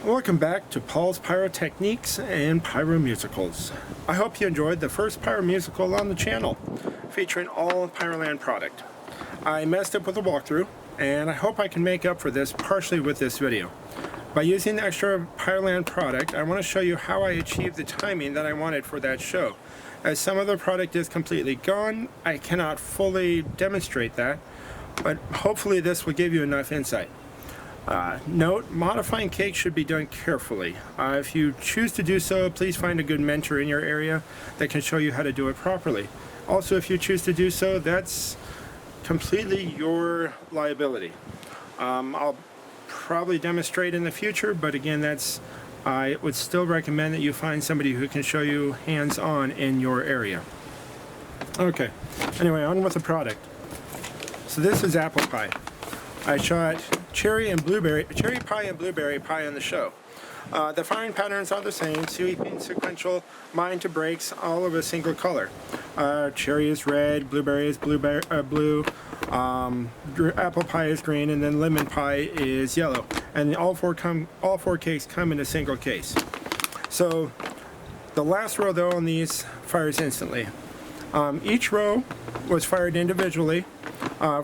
Welcome back to Paul's Pyrotechniques and Pyromusicals. I hope you enjoyed the first Pyromusical on the channel, featuring all Pyroland product. I messed up with the walkthrough, and I hope I can make up for this partially with this video. By using the extra Pyroland product, I want to show you how I achieved the timing that I wanted for that show. As some of the product is completely gone, I cannot fully demonstrate that, but hopefully this will give you enough insight. Note, modifying cakes should be done carefully. If you choose to do so, please find a good mentor in your area that can show you how to do it properly. Also, if you choose to do so, that's completely your liability. I'll probably demonstrate in the future, but again, I would still recommend that you find somebody who can show you hands-on in your area. Okay, anyway, on with the product. So this is apple pie. I shot cherry pie and blueberry pie on the show. The firing patterns are the same, sweeping, sequential, mine to breaks, all of a single color. Cherry is red, blueberry is blue, apple pie is green, and then lemon pie is yellow. And all four cakes come in a single case. So the last row though on these fires instantly. Each row was fired individually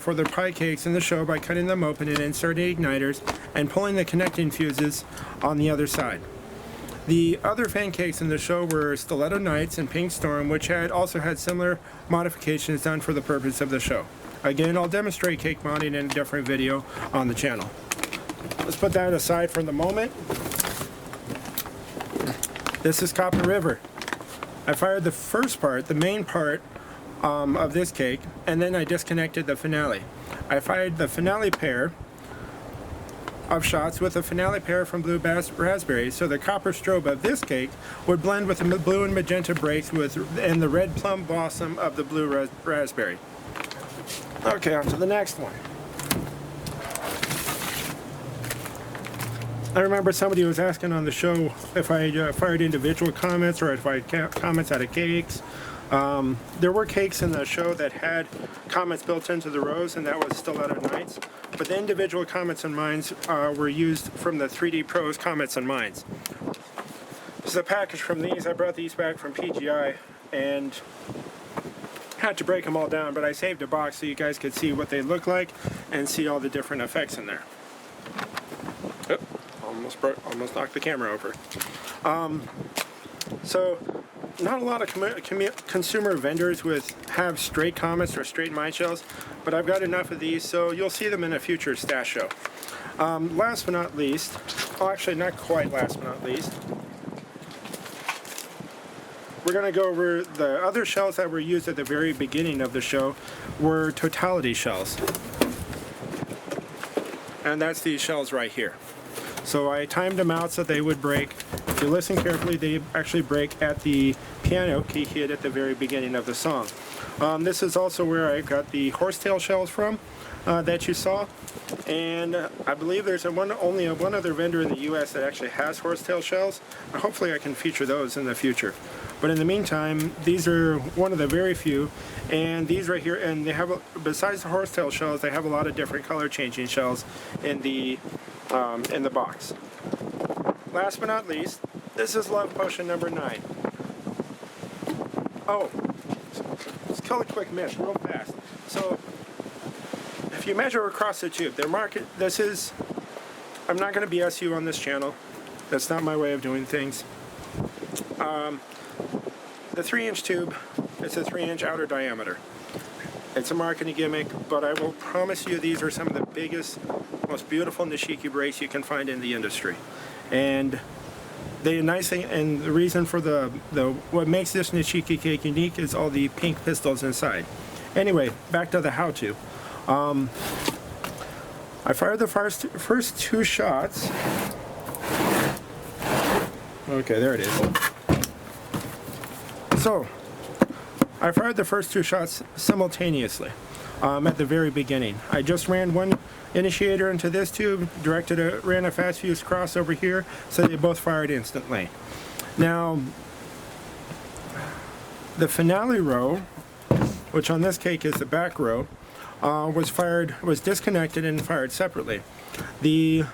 for the pie cakes in the show by cutting them open and inserting igniters and pulling the connecting fuses on the other side. The other fan cakes in the show were Stiletto Nights and Pink Storm, which also had similar modifications done for the purpose of the show. Again, I'll demonstrate cake mounting in a different video on the channel. Let's put that aside for the moment. This is Copper River. I fired the first part, the main part of this cake, and then I disconnected the finale. I fired the finale pair of shots with a finale pair from Blue Raspberry, so the copper strobe of this cake would blend with the blue and magenta breaks and the red plum blossom of the blue raspberry. Okay, on to the next one. I remember somebody was asking on the show if I fired individual comments or if I comments out of cakes. There were cakes in the show that had comments built into the rows, and that was Stiletto Nights. But the individual comments and mines were used from the 3D Pros comments and mines. This is a package from these. I brought these back from PGI and had to break them all down, but I saved a box so you guys could see what they look like and see all the different effects in there. Oh, almost knocked the camera over. So not a lot of consumer vendors have straight comets or straight mine shells, but I've got enough of these, so you'll see them in a future stash show. Last but not least, well, actually not quite last but not least, we're going to go over the other shells that were used at the very beginning of the show were totality shells. And that's these shells right here. So I timed them out so they would break. If you listen carefully, they actually break at the piano key hit at the very beginning of the song. This is also where I got the horsetail shells from that you saw. And I believe there's only one other vendor in the US that actually has horsetail shells. Hopefully I can feature those in the future. But in the meantime, these are one of the very few, and these right here, and they have, besides the horsetail shells, they have a lot of different color changing shells in the box. Last but not least, this is Love Potion number 9. Oh, let's kill a quick miss real fast. So, if you measure across the tube, I'm not going to BS you on this channel. That's not my way of doing things. The 3-inch tube, it's a 3-inch outer diameter. It's a marketing gimmick, but I will promise you these are some of the biggest, most beautiful nishiki breaks you can find in the industry. And the nice thing, and the reason for what makes this nishiki cake unique is all the pink pistils inside. Anyway, back to the how-to. I fired the first 2 shots. Okay, there it is. So, I fired the first 2 shots simultaneously at the very beginning. I just ran one initiator into this tube, ran a fast fuse cross over here, so they both fired instantly. Now, the finale row, which on this cake is the back row, was disconnected and fired separately. The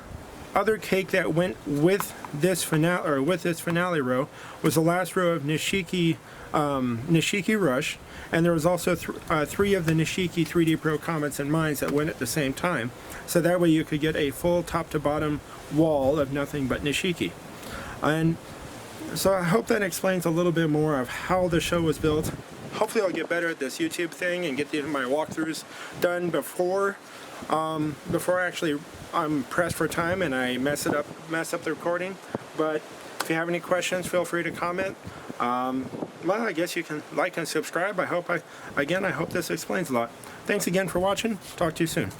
other cake that went with this finale row was the last row of Nishiki Rush, and there was also 3 of the Nishiki 3D Pro Comets and Mines that went at the same time. So that way you could get a full top to bottom wall of nothing but Nishiki. And so I hope that explains a little bit more of how the show was built. Hopefully I'll get better at this YouTube thing and get my walkthroughs done before actually I'm pressed for time and I mess up the recording. But if you have any questions, feel free to comment. Well, I guess you can like and subscribe. I hope this explains a lot. Thanks again for watching. Talk to you soon.